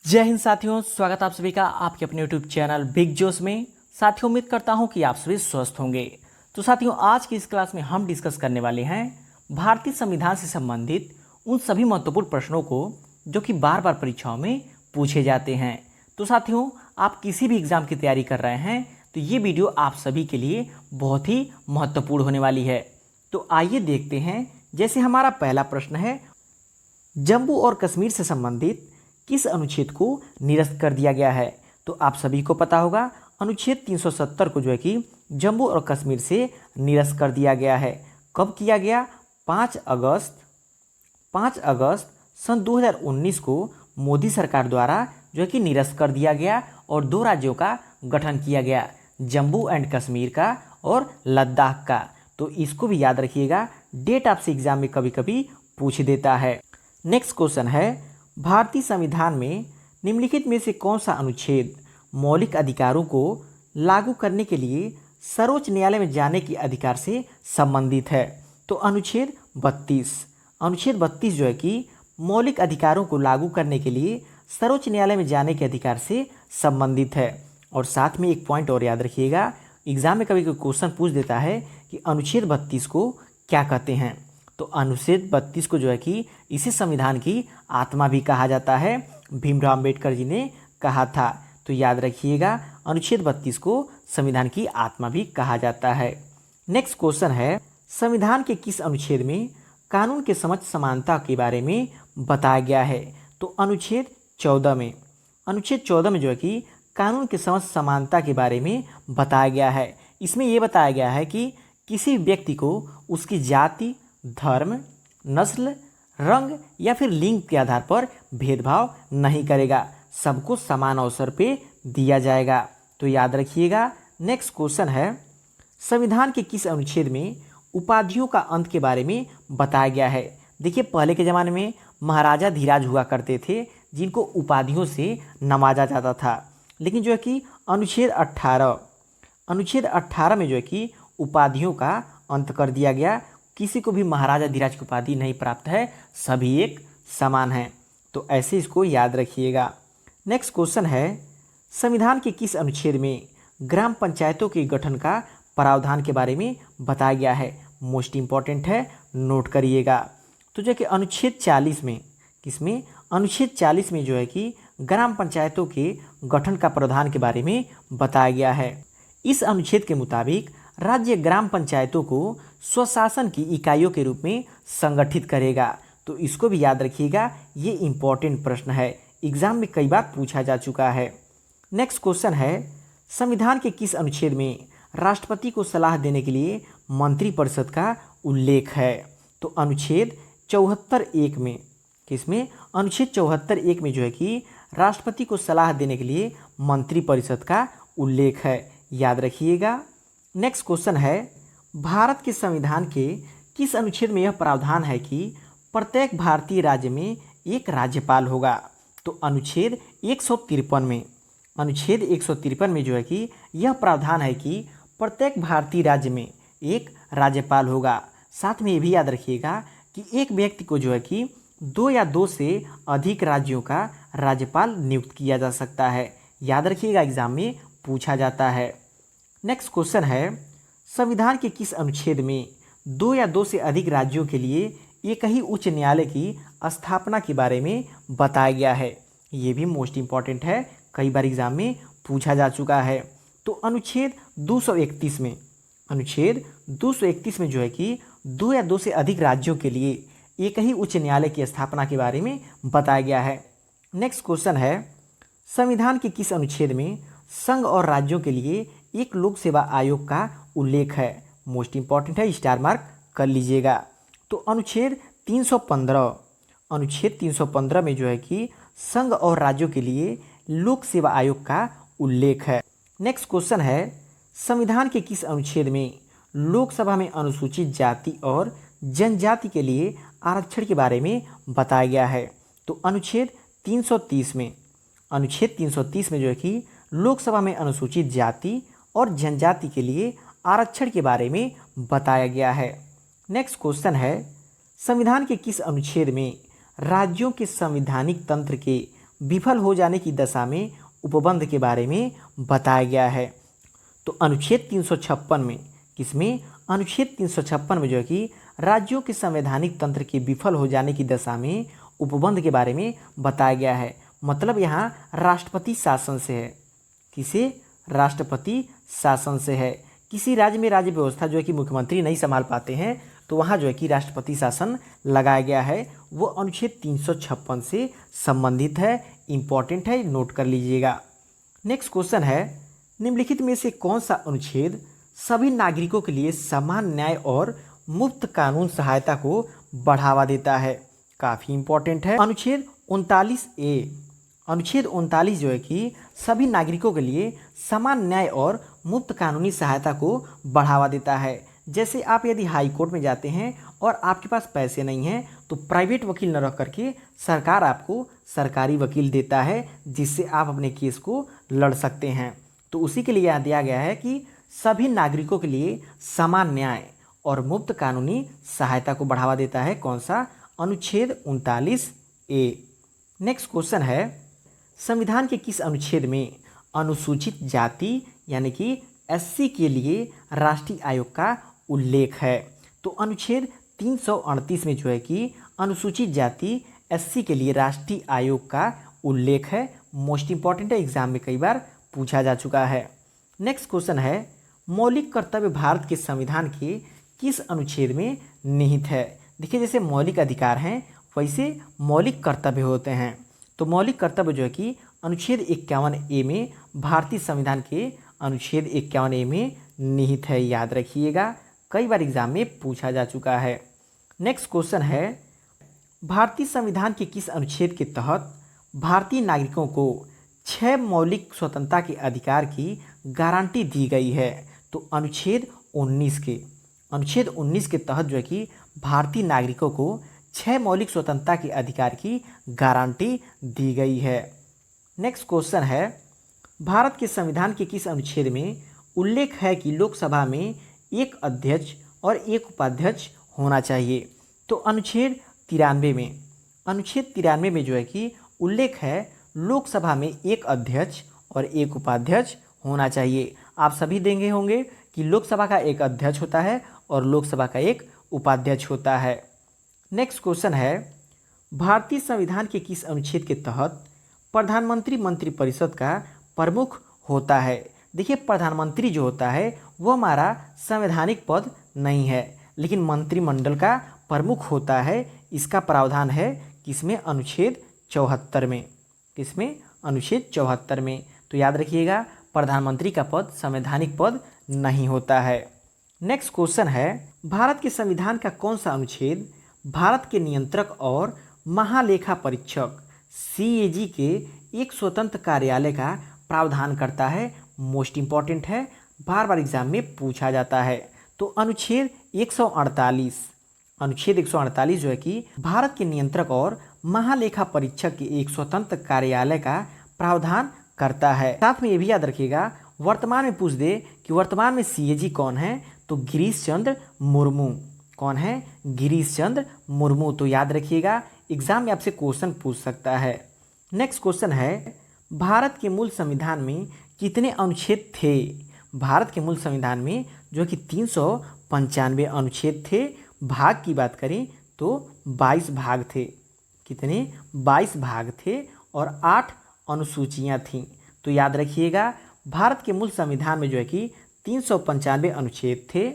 जय हिंद साथियों, स्वागत आप सभी का आपके अपने यूट्यूब चैनल बिग जोश में। साथियों, उम्मीद करता हूं कि आप सभी स्वस्थ होंगे। तो साथियों, आज की इस क्लास में हम डिस्कस करने वाले हैं भारतीय संविधान से संबंधित उन सभी महत्वपूर्ण प्रश्नों को जो कि बार बार परीक्षाओं में पूछे जाते हैं। तो साथियों, आप किसी भी एग्जाम की तैयारी कर रहे हैं तो ये वीडियो आप सभी के लिए बहुत ही महत्वपूर्ण होने वाली है। तो आइए देखते हैं। जैसे हमारा पहला प्रश्न है, जम्मू और कश्मीर से संबंधित किस अनुच्छेद को निरस्त कर दिया गया है? तो आप सभी को पता होगा, अनुच्छेद 370 को जो है कि जम्मू और कश्मीर से निरस्त कर दिया गया है। कब किया गया? 5 अगस्त सन 2019 को मोदी सरकार द्वारा जो है कि निरस्त कर दिया गया और 2 राज्यों का गठन किया गया, जम्मू एंड कश्मीर का और लद्दाख का। तो इसको भी याद रखिएगा, डेट आपसे एग्जाम में कभी कभी पूछ देता है। नेक्स्ट क्वेश्चन है, भारतीय संविधान में निम्नलिखित में से कौन सा अनुच्छेद मौलिक अधिकारों को लागू करने के लिए सर्वोच्च न्यायालय में जाने के अधिकार से संबंधित है? तो अनुच्छेद 32 जो है कि मौलिक अधिकारों को लागू करने के लिए सर्वोच्च न्यायालय में जाने के अधिकार से संबंधित है। और साथ में एक पॉइंट और याद रखिएगा, एग्जाम में कभी कोई क्वेश्चन पूछ देता है कि अनुच्छेद 32 को क्या कहते हैं। तो अनुच्छेद 32 को जो है कि इसी संविधान की आत्मा भी कहा जाता है, भीमराव अंबेडकर जी ने कहा था। तो याद रखिएगा, अनुच्छेद 32 को संविधान की आत्मा भी कहा जाता है। नेक्स्ट क्वेश्चन है, संविधान के किस अनुच्छेद में कानून के समक्ष समानता के बारे में बताया गया है? तो अनुच्छेद 14 में जो है कि कानून के समक्ष समानता के बारे में बताया गया है। इसमें यह बताया गया है कि किसी व्यक्ति को उसकी जाति, धर्म, नस्ल, रंग या फिर लिंग के आधार पर भेदभाव नहीं करेगा, सबको समान अवसर पे दिया जाएगा। तो याद रखिएगा। नेक्स्ट क्वेश्चन है, संविधान के किस अनुच्छेद में उपाधियों का अंत के बारे में बताया गया है? देखिए, पहले के ज़माने में महाराजा धीराज हुआ करते थे जिनको उपाधियों से नवाजा जाता था, लेकिन जो है कि अनुच्छेद 18 में जो है कि उपाधियों का अंत कर दिया गया। किसी को भी महाराजा धीराज की उपाधि नहीं प्राप्त है, सभी एक समान हैं। तो ऐसे इसको याद रखिएगा। नेक्स्ट क्वेश्चन है, संविधान के किस अनुच्छेद में ग्राम पंचायतों के गठन का प्रावधान के बारे में बताया गया है? मोस्ट इंपॉर्टेंट है, नोट करिएगा। तो जो कि अनुच्छेद 40 में, किसमें? अनुच्छेद 40 में जो है कि ग्राम पंचायतों के गठन का प्रावधान के बारे में बताया गया है। इस अनुच्छेद के मुताबिक राज्य ग्राम पंचायतों को स्वशासन की इकाइयों के रूप में संगठित करेगा। तो इसको भी याद रखिएगा, ये इंपॉर्टेंट प्रश्न है, एग्जाम में कई बार पूछा जा चुका है। नेक्स्ट क्वेश्चन है, संविधान के किस अनुच्छेद में राष्ट्रपति को सलाह देने के लिए मंत्रिपरिषद का उल्लेख है? तो अनुच्छेद 74(1) में, किसमें? अनुच्छेद 74(1) में जो है कि राष्ट्रपति को सलाह देने के लिए मंत्रिपरिषद का उल्लेख है, याद रखिएगा। नेक्स्ट क्वेश्चन है, भारत के संविधान के किस अनुच्छेद में यह प्रावधान है कि प्रत्येक भारतीय राज्य में एक राज्यपाल होगा? तो अनुच्छेद 153 में जो है कि यह प्रावधान है कि प्रत्येक भारतीय राज्य में एक राज्यपाल होगा। साथ में ये भी याद रखिएगा कि एक व्यक्ति को जो है कि 2 या 2 से अधिक राज्यों का राज्यपाल नियुक्त किया जा सकता है, याद रखिएगा, एग्जाम में पूछा जाता है। नेक्स्ट क्वेश्चन है, संविधान के किस अनुच्छेद में 2 या 2 से अधिक राज्यों के लिए एक ही उच्च न्यायालय की स्थापना के बारे में बताया गया है? ये भी मोस्ट इंपॉर्टेंट है, कई बार एग्जाम में पूछा जा चुका है। तो अनुच्छेद 231 में जो है कि 2 या 2 से अधिक राज्यों के लिए एक ही उच्च न्यायालय की स्थापना के बारे में बताया गया है। नेक्स्ट क्वेश्चन है, संविधान के किस अनुच्छेद में संघ और राज्यों के लिए एक लोक सेवा आयोग का उल्लेख है? मोस्ट इंपॉर्टेंट है, स्टार मार्क कर लीजिएगा। तो अनुच्छेद 315 में जो है कि संघ और राज्यों के लिए लोक सेवा आयोग का उल्लेख है। नेक्स्ट क्वेश्चन है, संविधान के किस अनुच्छेद में लोकसभा में अनुसूचित जाति और जनजाति के लिए आरक्षण के बारे में बताया गया है? तो अनुच्छेद 330 में जो है कि लोकसभा में अनुसूचित जाति और जनजाति के लिए आरक्षण के बारे में बताया गया है। नेक्स्ट क्वेश्चन है, संविधान के किस अनुच्छेद में राज्यों के संवैधानिक तंत्र के विफल हो जाने की दशा में उपबंध के बारे में बताया गया है। तो अनुच्छेद 356 में, किसमें, अनुच्छेद 356 में जो है कि राज्यों के संवैधानिक तंत्र के विफल हो जाने की दशा में उपबंध के बारे में बताया गया है। मतलब यहाँ राष्ट्रपति शासन से है। किसे? राष्ट्रपति शासन से है। किसी राज्य में राज्य व्यवस्था जो है कि मुख्यमंत्री नहीं संभाल पाते हैं तो वहाँ जो है कि राष्ट्रपति शासन लगाया गया है, वो अनुच्छेद 356 से संबंधित है। इम्पॉर्टेंट है, नोट कर लीजिएगा। नेक्स्ट क्वेश्चन है, निम्नलिखित में से कौन सा अनुच्छेद सभी नागरिकों के लिए समान न्याय और मुफ्त कानून सहायता को बढ़ावा देता है? काफ़ी इम्पॉर्टेंट है। अनुच्छेद 39A, अनुच्छेद 39 जो है कि सभी नागरिकों के लिए समान न्याय और मुफ्त कानूनी सहायता को बढ़ावा देता है। जैसे आप यदि हाई कोर्ट में जाते हैं और आपके पास पैसे नहीं हैं तो प्राइवेट वकील न रख करके सरकार आपको सरकारी वकील देता है, जिससे आप अपने केस को लड़ सकते हैं। तो उसी के लिए यह दिया गया है कि सभी नागरिकों के लिए समान न्याय और मुफ्त कानूनी सहायता को बढ़ावा देता है। कौन सा? अनुच्छेद 39A। नेक्स्ट क्वेश्चन है, संविधान के किस अनुच्छेद में अनुसूचित जाति यानी कि SC के लिए राष्ट्रीय आयोग का उल्लेख है? तो अनुच्छेद 338 में जो है कि अनुसूचित जाति SC के लिए राष्ट्रीय आयोग का उल्लेख है। मोस्ट इंपॉर्टेंट है, एग्जाम में कई बार पूछा जा चुका है। नेक्स्ट क्वेश्चन है, मौलिक कर्तव्य भारत के संविधान के किस अनुच्छेद में निहित है? देखिए, जैसे मौलिक अधिकार हैं वैसे मौलिक कर्तव्य होते हैं। तो मौलिक कर्तव्य जो है कि अनुच्छेद 51A में, भारतीय संविधान के अनुच्छेद 51A में निहित है। याद रखिएगा, कई बार एग्जाम में पूछा जा चुका है। नेक्स्ट क्वेश्चन है, भारतीय संविधान के किस अनुच्छेद के तहत भारतीय नागरिकों को 6 मौलिक स्वतंत्रता के अधिकार की गारंटी दी गई है? तो अनुच्छेद 19 के, अनुच्छेद 19 के तहत जो है कि भारतीय नागरिकों को 6 मौलिक स्वतंत्रता के अधिकार की गारंटी दी गई है। नेक्स्ट क्वेश्चन है, भारत के संविधान के किस अनुच्छेद में उल्लेख है कि लोकसभा में एक अध्यक्ष और एक उपाध्यक्ष होना चाहिए? तो अनुच्छेद 93 में, अनुच्छेद 93 में जो है कि उल्लेख है लोकसभा में एक अध्यक्ष और एक उपाध्यक्ष होना चाहिए। आप सभी देंगे होंगे कि लोकसभा का एक अध्यक्ष होता है और लोकसभा का एक उपाध्यक्ष होता है। नेक्स्ट क्वेश्चन है, भारतीय संविधान के किस अनुच्छेद के तहत प्रधानमंत्री मंत्रिपरिषद का प्रमुख होता है? देखिए, प्रधानमंत्री जो होता है वो हमारा संवैधानिक पद नहीं है, लेकिन मंत्रिमंडल का प्रमुख होता है। इसका प्रावधान है किसमें? अनुच्छेद 74 में। किसमें? अनुच्छेद 74 में। तो याद रखिएगा, प्रधानमंत्री का पद संवैधानिक पद नहीं होता है। नेक्स्ट क्वेश्चन है, भारत के संविधान का कौन सा अनुच्छेद भारत के नियंत्रक और महालेखा परीक्षक CAG के एक स्वतंत्र कार्यालय का प्रावधान करता है? मोस्ट इंपॉर्टेंट है, बार बार एग्जाम में पूछा जाता है। तो अनुच्छेद 148, अनुच्छेद 148 जो है कि भारत के नियंत्रक और महालेखा परीक्षक के एक स्वतंत्र कार्यालय का प्रावधान करता है। साथ में ये भी याद रखिएगा, वर्तमान में पूछ दे कि वर्तमान में CAG कौन है? तो गिरीश चंद्र मुर्मू। कौन है? गिरीश चंद्र मुर्मू। तो याद रखिएगा, एग्जाम में आपसे क्वेश्चन पूछ सकता है। नेक्स्ट क्वेश्चन है, भारत के मूल संविधान में कितने अनुच्छेद थे? भारत के मूल संविधान में जो कि 395 अनुच्छेद थे। भाग की बात करें तो 22 भाग थे। कितने? 22 भाग थे और 8 अनुसूचियाँ थीं। तो याद रखिएगा, भारत के मूल संविधान में जो है कि 395 अनुच्छेद थे,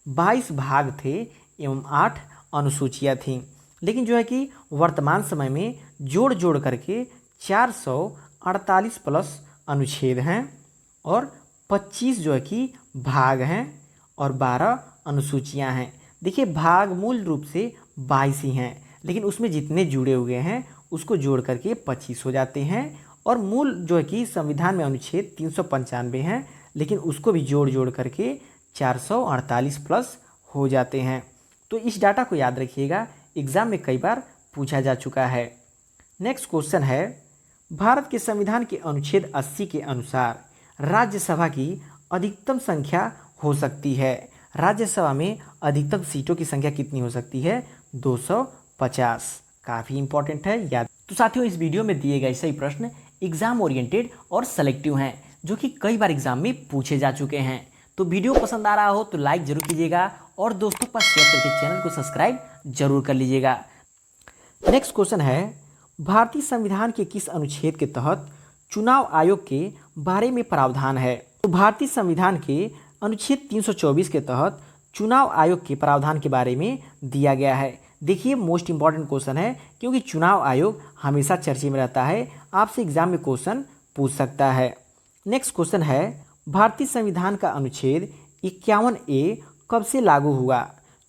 22 भाग थे एवं 8 अनुसूचियाँ थीं। लेकिन जो है कि वर्तमान समय में जोड़ जोड़ करके 448 प्लस अनुच्छेद हैं और 25 जो है कि भाग हैं और 12 अनुसूचियां हैं। देखिए, भाग मूल रूप से 22 ही हैं, लेकिन उसमें जितने जुड़े हुए हैं उसको जोड़ करके 25 हो जाते हैं। और मूल जो है कि संविधान में अनुच्छेद 395 हैं, लेकिन उसको भी जोड़ जोड़ करके 448 प्लस हो जाते हैं। तो इस डाटा को याद रखिएगा, एग्जाम में कई बार पूछा जा चुका है। नेक्स्ट क्वेश्चन है, भारत के संविधान के अनुच्छेद 80 के अनुसार राज्यसभा की अधिकतम संख्या हो सकती है? राज्यसभा में अधिकतम सीटों की संख्या कितनी हो सकती है? 250। काफ़ी इंपॉर्टेंट है, याद। तो साथियों, इस वीडियो में दिए गए सही प्रश्न एग्जाम ओरिएंटेड और सेलेक्टिव हैं, जो कि कई बार एग्जाम में पूछे जा चुके हैं। तो वीडियो पसंद आ रहा हो तो लाइक जरूर कीजिएगा और दोस्तों के पास शेयर करके चैनल को सब्सक्राइब जरूर कर लीजिएगा। नेक्स्ट क्वेश्चन है, भारतीय संविधान के किस अनुच्छेद के तहत चुनाव आयोग के बारे में प्रावधान है? तो भारतीय संविधान के अनुच्छेद 324 के तहत चुनाव आयोग के प्रावधान के बारे में दिया गया है। देखिए, मोस्ट इंपॉर्टेंट क्वेश्चन है, क्योंकि चुनाव आयोग हमेशा चर्चे में रहता है, आपसे एग्जाम में क्वेश्चन पूछ सकता है। नेक्स्ट क्वेश्चन है, भारतीय संविधान का अनुच्छेद 51A कब से लागू हुआ?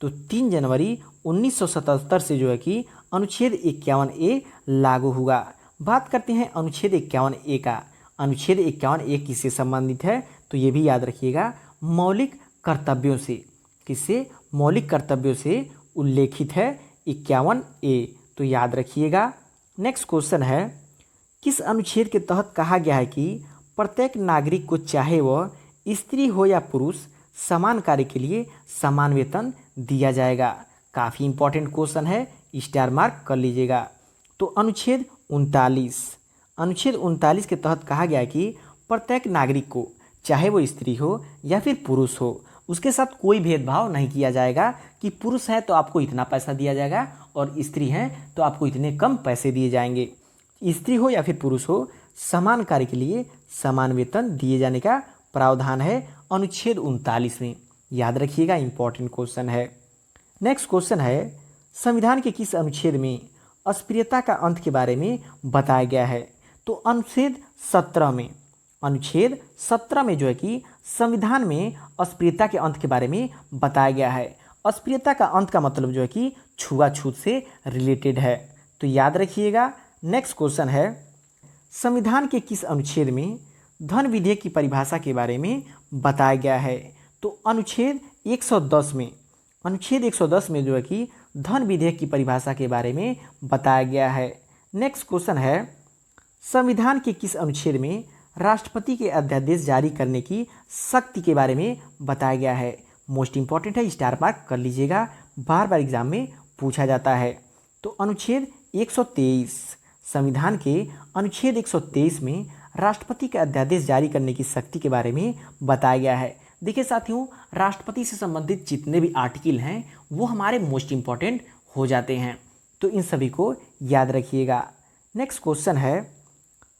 तो 3 जनवरी 1977 से जो है कि अनुच्छेद 51A लागू हुआ। बात करते हैं अनुच्छेद 51A का। अनुच्छेद 51A किससे संबंधित है? तो ये भी याद रखिएगा, मौलिक कर्तव्यों से। किससे? मौलिक कर्तव्यों से उल्लेखित है 51A, तो याद रखिएगा। नेक्स्ट क्वेश्चन है, किस अनुच्छेद के तहत कहा गया है कि प्रत्येक नागरिक को चाहे वह स्त्री हो या पुरुष समान कार्य के लिए समान वेतन दिया जाएगा? काफ़ी इंपॉर्टेंट क्वेश्चन है, स्टार मार्क कर लीजिएगा। तो अनुच्छेद 39 के तहत कहा गया है कि प्रत्येक नागरिक को चाहे वो स्त्री हो या फिर पुरुष हो, उसके साथ कोई भेदभाव नहीं किया जाएगा कि पुरुष है तो आपको इतना पैसा दिया जाएगा और स्त्री है तो आपको इतने कम पैसे दिए जाएंगे। स्त्री हो या फिर पुरुष हो, समान कार्य के लिए समान वेतन दिए जाने का प्रावधान है अनुच्छेद 39 में। याद रखिएगा, इंपॉर्टेंट क्वेश्चन है। नेक्स्ट क्वेश्चन है, संविधान के किस अनुच्छेद में अस्पृश्यता का अंत के बारे में बताया गया है? तो अनुच्छेद 17 में जो है कि संविधान में अस्पृश्यता के अंत के बारे में बताया गया है। अस्पृश्यता का अंत का मतलब जो है कि छुआछूत से रिलेटेड है, तो याद रखिएगा। नेक्स्ट क्वेश्चन है, संविधान के किस अनुच्छेद में धन विधेयक की परिभाषा के बारे में बताया गया है? तो अनुच्छेद 110 में जो है कि धन विधेयक की परिभाषा के बारे में बताया गया है। नेक्स्ट क्वेश्चन है, संविधान के किस अनुच्छेद में राष्ट्रपति के अध्यादेश जारी करने की शक्ति के बारे में बताया गया है? मोस्ट इंपॉर्टेंट है, स्टार मार्क कर लीजिएगा, बार बार एग्जाम में पूछा जाता है। तो अनुच्छेद 123, संविधान के अनुच्छेद 123 में राष्ट्रपति के अध्यादेश जारी करने की शक्ति के बारे में बताया गया है। देखिए साथियों, राष्ट्रपति से संबंधित जितने भी आर्टिकल हैं वो हमारे मोस्ट इंपॉर्टेंट हो जाते हैं, तो इन सभी को याद रखिएगा। नेक्स्ट क्वेश्चन है,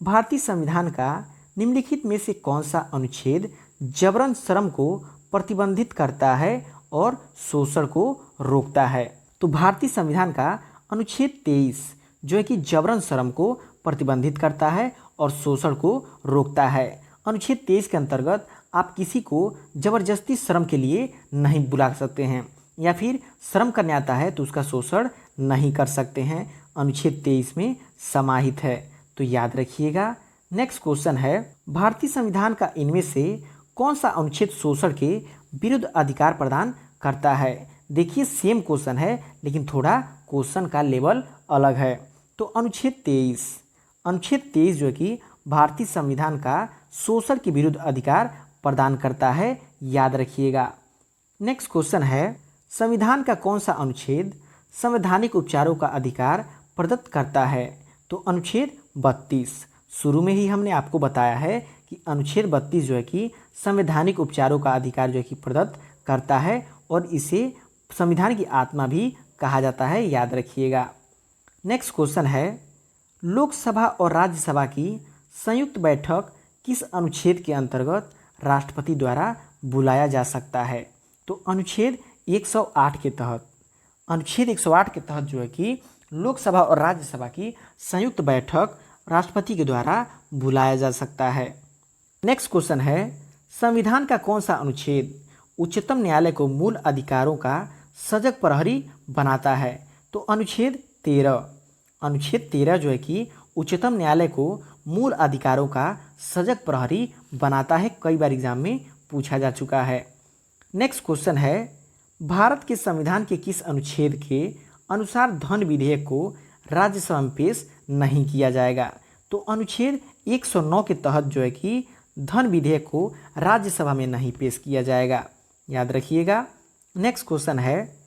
भारतीय संविधान का निम्नलिखित में से कौन सा अनुच्छेद जबरन श्रम को प्रतिबंधित करता है और शोषण को रोकता है? तो भारतीय संविधान का अनुच्छेद 23 जो है कि जबरन श्रम को प्रतिबंधित करता है और शोषण को रोकता है। अनुच्छेद 23 के अंतर्गत आप किसी को जबरदस्ती श्रम के लिए नहीं बुला सकते हैं, या फिर श्रम करने आता है तो उसका शोषण नहीं कर सकते हैं। अनुच्छेद 23 में समाहित है, तो याद रखिएगा। नेक्स्ट क्वेश्चन है, भारतीय संविधान का इनमें से कौन सा अनुच्छेद शोषण के विरुद्ध अधिकार प्रदान करता है? देखिए, सेम क्वेश्चन है लेकिन थोड़ा क्वेश्चन का लेवल अलग है। तो अनुच्छेद 23 जो है कि भारतीय संविधान का शोषण के विरुद्ध अधिकार प्रदान करता है, याद रखिएगा। नेक्स्ट क्वेश्चन है, संविधान का कौन सा अनुच्छेद संवैधानिक उपचारों का अधिकार प्रदत्त करता है? तो अनुच्छेद 32। शुरू में ही हमने आपको बताया है कि अनुच्छेद 32 जो है कि संवैधानिक उपचारों का अधिकार जो है कि प्रदत्त करता है और इसे संविधान की आत्मा भी कहा जाता है, याद रखिएगा। नेक्स्ट क्वेश्चन है, लोकसभा और राज्यसभा की संयुक्त बैठक किस अनुच्छेद के अंतर्गत राष्ट्रपति द्वारा बुलाया जा सकता है? तो अनुच्छेद 108 के तहत जो है कि लोकसभा और राज्यसभा की संयुक्त बैठक राष्ट्रपति के द्वारा बुलाया जा सकता है। नेक्स्ट क्वेश्चन है, संविधान का कौन सा अनुच्छेद उच्चतम न्यायालय को मूल अधिकारों का सजग प्रहरी बनाता है? तो अनुच्छेद 13 जो है कि उच्चतम न्यायालय को मूल अधिकारों का सजग प्रहरी बनाता है, कई बार एग्जाम में पूछा जा चुका है। नेक्स्ट क्वेश्चन है, भारत के संविधान के किस अनुच्छेद के अनुसार धन विधेयक को राज्यसभा में पेश नहीं किया जाएगा? तो अनुच्छेद 109 के तहत जो है कि धन विधेयक को राज्यसभा में नहीं पेश किया जाएगा, याद रखिएगा। नेक्स्ट क्वेश्चन है,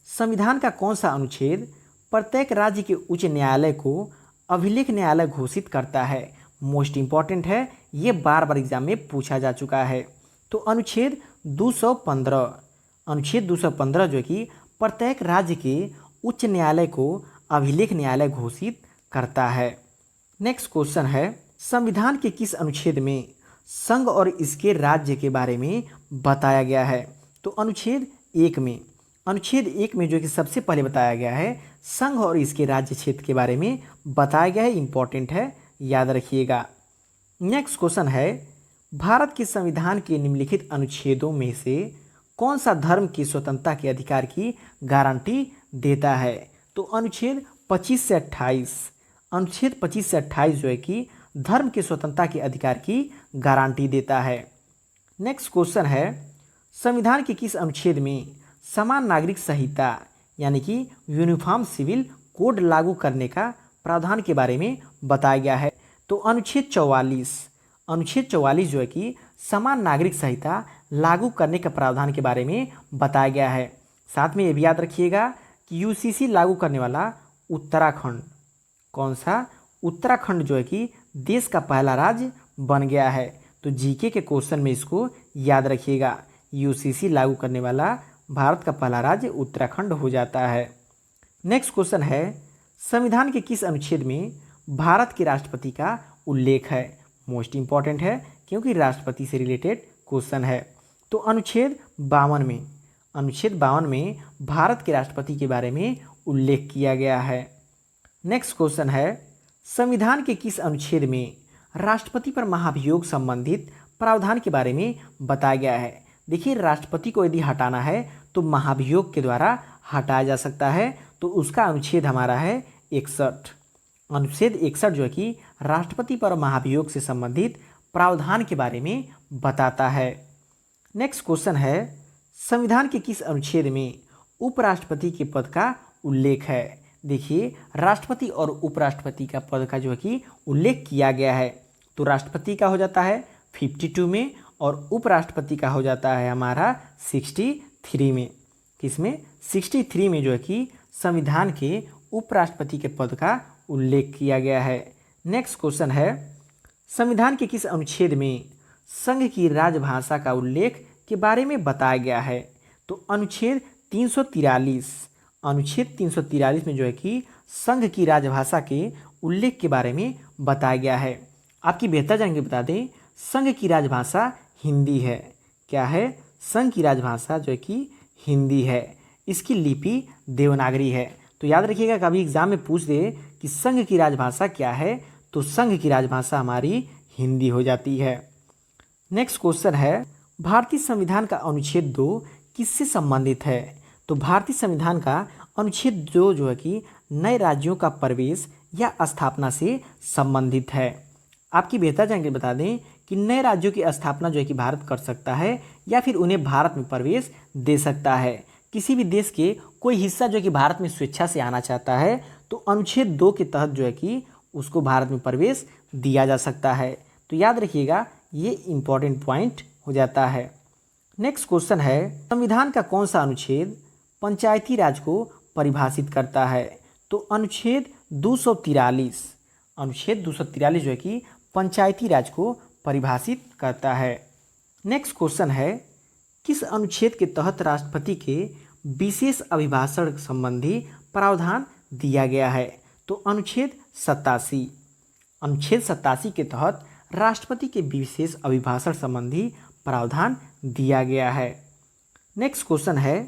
संविधान का कौन सा अनुच्छेद प्रत्येक राज्य के उच्च न्यायालय को अभिलेख न्यायालय घोषित करता है? मोस्ट इम्पॉर्टेंट है, ये बार बार एग्जाम में पूछा जा चुका है। तो अनुच्छेद 215, अनुच्छेद 215 जो कि प्रत्येक राज्य के उच्च न्यायालय को अभिलेख न्यायालय घोषित करता है। नेक्स्ट क्वेश्चन है, संविधान के किस अनुच्छेद में संघ और इसके राज्य के बारे में बताया गया है? तो अनुच्छेद 1 में, अनुच्छेद 1 में जो कि सबसे पहले बताया गया है संघ और इसके राज्य क्षेत्र के बारे में बताया गया है। इंपॉर्टेंट है, याद रखिएगा। नेक्स्ट क्वेश्चन है, भारत के संविधान के निम्नलिखित अनुच्छेदों में से कौन सा धर्म की स्वतंत्रता के अधिकार की गारंटी देता है? तो अनुच्छेद 25 से 28, अनुच्छेद 25 से 28 जो है कि धर्म की स्वतंत्रता के अधिकार की गारंटी देता है। नेक्स्ट क्वेश्चन है, संविधान के किस अनुच्छेद में समान नागरिक संहिता यानी कि यूनिफॉर्म सिविल कोड लागू करने का प्रावधान के बारे में बताया गया है? तो अनुच्छेद 44, अनुच्छेद 44 जो है कि समान नागरिक संहिता लागू करने के प्रावधान के बारे में बताया गया है। साथ में ये भी याद रखिएगा कि यूसीसी लागू करने वाला उत्तराखंड, कौन सा? उत्तराखंड जो है कि देश का पहला राज्य बन गया है। तो जीके के क्वेश्चन में इसको याद रखिएगा, यूसीसी लागू करने वाला भारत का पहला राज्य उत्तराखंड हो जाता है। नेक्स्ट क्वेश्चन है, संविधान के किस अनुच्छेद में भारत के राष्ट्रपति का उल्लेख है? मोस्ट इंपॉर्टेंट है क्योंकि राष्ट्रपति से रिलेटेड क्वेश्चन है। तो अनुच्छेद 52 में, अनुच्छेद 52 में भारत के राष्ट्रपति के बारे में उल्लेख किया गया है। नेक्स्ट क्वेश्चन है, संविधान के किस अनुच्छेद में राष्ट्रपति पर महाभियोग संबंधित प्रावधान के बारे में बताया गया है? देखिए, राष्ट्रपति को यदि हटाना है तो महाभियोग के द्वारा हटाया जा सकता है। तो उसका अनुच्छेद हमारा है 61, अनुच्छेद 61 जो है कि राष्ट्रपति पर महाभियोग से संबंधित प्रावधान के बारे में बताता है। नेक्स्ट क्वेश्चन है, संविधान के किस अनुच्छेद में उपराष्ट्रपति के पद का उल्लेख है? देखिए, राष्ट्रपति और उपराष्ट्रपति का पद का जो है कि उल्लेख किया गया है। तो राष्ट्रपति का हो जाता है 52 में और उपराष्ट्रपति का हो जाता है हमारा 63 में। किसमें? 63 में जो है कि संविधान के उपराष्ट्रपति के पद का उल्लेख किया गया है। नेक्स्ट क्वेश्चन है, संविधान के किस अनुच्छेद में संघ की राजभाषा का उल्लेख के बारे में बताया गया है? तो अनुच्छेद 343, अनुच्छेद 343 में जो है कि संघ की राजभाषा के उल्लेख के बारे में बताया गया है। आपकी बेहतर जानकारी बता दें, संघ की राजभाषा हिंदी है। क्या है? संघ की राजभाषा जो है कि हिंदी है। इसकी लिपि देवनागरी है। तो याद रखिएगा, कभी एग्जाम में पूछ दे कि संघ की राजभाषा क्या है, तो संघ की राजभाषा हमारी हिंदी हो जाती है। नेक्स्ट क्वेश्चन है, भारतीय संविधान का अनुच्छेद 2 किससे संबंधित है? तो भारतीय संविधान का अनुच्छेद 2 जो है कि नए राज्यों का प्रवेश या स्थापना से संबंधित है। आपकी बेहतर जानकारी बता दें कि नए राज्यों की स्थापना जो है कि भारत कर सकता है या फिर उन्हें भारत में प्रवेश दे सकता है। किसी भी देश के कोई हिस्सा जो है कि भारत में स्वेच्छा से आना चाहता है तो अनुच्छेद 2 के तहत जो है कि उसको भारत में प्रवेश दिया जा सकता है। तो याद रखिएगा, ये इंपॉर्टेंट पॉइंट हो जाता है। नेक्स्ट क्वेश्चन है, संविधान का कौन सा अनुच्छेद पंचायती राज को परिभाषित करता है? तो अनुच्छेद 243, अनुच्छेद 243 जो है कि पंचायती राज को परिभाषित करता है। नेक्स्ट क्वेश्चन है, किस अनुच्छेद के तहत राष्ट्रपति के विशेष अभिभाषण संबंधी प्रावधान दिया गया है? तो अनुच्छेद 87, अनुच्छेद 87 के तहत राष्ट्रपति के विशेष अभिभाषण संबंधी प्रावधान दिया गया है। नेक्स्ट क्वेश्चन है,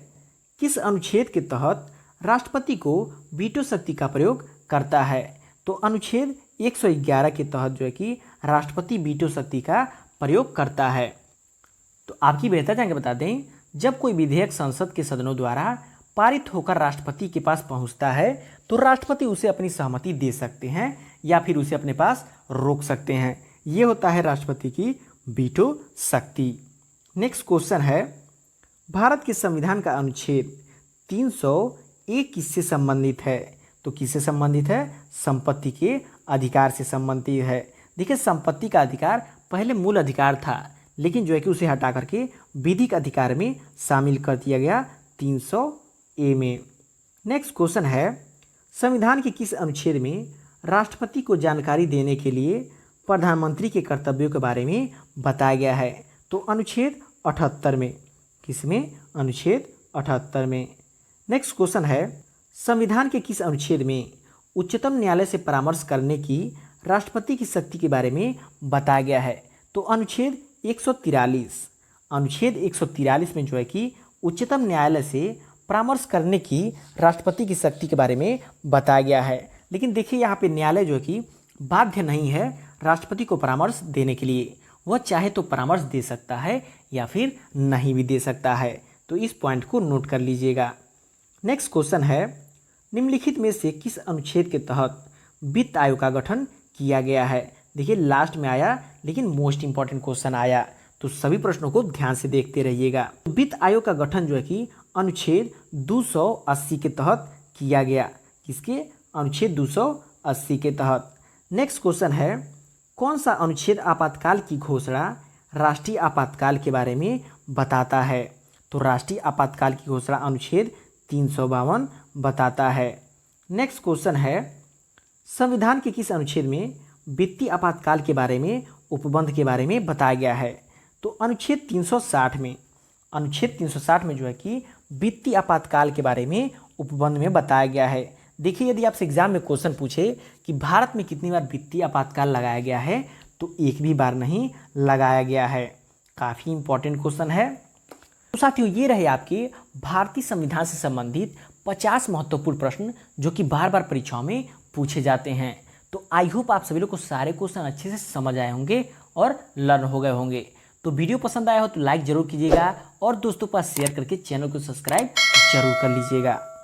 किस अनुच्छेद के तहत राष्ट्रपति को वीटो शक्ति का प्रयोग करता है? तो अनुच्छेद 111 के तहत जो है कि राष्ट्रपति वीटो शक्ति का प्रयोग करता है। तो आपकी बेहतर जानकारी बता दें, जब कोई विधेयक संसद के सदनों द्वारा पारित होकर राष्ट्रपति के पास पहुंचता है तो राष्ट्रपति उसे अपनी सहमति दे सकते हैं या फिर उसे अपने पास रोक सकते हैं। ये होता है राष्ट्रपति की वीटो शक्ति। नेक्स्ट क्वेश्चन है, भारत के संविधान का अनुच्छेद 301 किससे संबंधित है? तो किससे संबंधित है? संपत्ति के अधिकार से संबंधित है। देखिए, संपत्ति का अधिकार पहले मूल अधिकार था, लेकिन जो है कि उसे हटा करके विधिक अधिकार में शामिल कर दिया गया 300A में। नेक्स्ट क्वेश्चन है, संविधान के किस अनुच्छेद में राष्ट्रपति को जानकारी देने के लिए प्रधानमंत्री के कर्तव्यों के बारे में बताया गया है। तो अनुच्छेद 78 में, किसमें? अनुच्छेद 78 में। नेक्स्ट क्वेश्चन है, संविधान के किस अनुच्छेद में उच्चतम न्यायालय से परामर्श करने की राष्ट्रपति की शक्ति के बारे में बताया गया है? तो अनुच्छेद 143। अनुच्छेद 143 में जो है कि उच्चतम न्यायालय से परामर्श करने की राष्ट्रपति की शक्ति के बारे में बताया गया है। लेकिन देखिए यहाँ पे न्यायालय जो है कि बाध्य नहीं है राष्ट्रपति को परामर्श देने के लिए, वह चाहे तो परामर्श दे सकता है या फिर नहीं भी दे सकता है। तो इस पॉइंट को नोट कर लीजिएगा। नेक्स्ट क्वेश्चन है, निम्नलिखित में से किस अनुच्छेद के तहत वित्त आयोग का गठन किया गया है? देखिए लास्ट में आया लेकिन मोस्ट इंपॉर्टेंट क्वेश्चन आया, तो सभी प्रश्नों को ध्यान से देखते रहिएगा। वित्त आयोग का गठन जो है कि अनुच्छेद 280 के तहत किया गया। किसके? अनुच्छेद 280 के तहत। नेक्स्ट क्वेश्चन है, कौन सा अनुच्छेद आपातकाल की घोषणा राष्ट्रीय आपातकाल के बारे में बताता है? तो राष्ट्रीय आपातकाल की घोषणा अनुच्छेद 352 बताता है। नेक्स्ट क्वेश्चन है, संविधान के किस अनुच्छेद में वित्तीय आपातकाल के बारे में उपबंध के बारे में बताया गया है? तो अनुच्छेद 360 में। अनुच्छेद 360 में जो है कि वित्तीय आपातकाल के बारे में उपबंध में बताया गया है। देखिए यदि आपसे एग्जाम में क्वेश्चन पूछे कि भारत में कितनी बार वित्तीय आपातकाल लगाया गया है, तो एक भी बार नहीं लगाया गया है। काफ़ी इंपॉर्टेंट क्वेश्चन है। तो साथियों ये रहे आपके भारतीय संविधान से संबंधित 50 महत्वपूर्ण प्रश्न जो कि बार बार परीक्षाओं में पूछे जाते हैं। तो आई होप आप सभी लोग को सारे क्वेश्चन अच्छे से समझ आए होंगे और लर्न हो गए होंगे। तो वीडियो पसंद आया हो तो लाइक जरूर कीजिएगा और दोस्तों के पास शेयर करके चैनल को सब्सक्राइब जरूर कर लीजिएगा।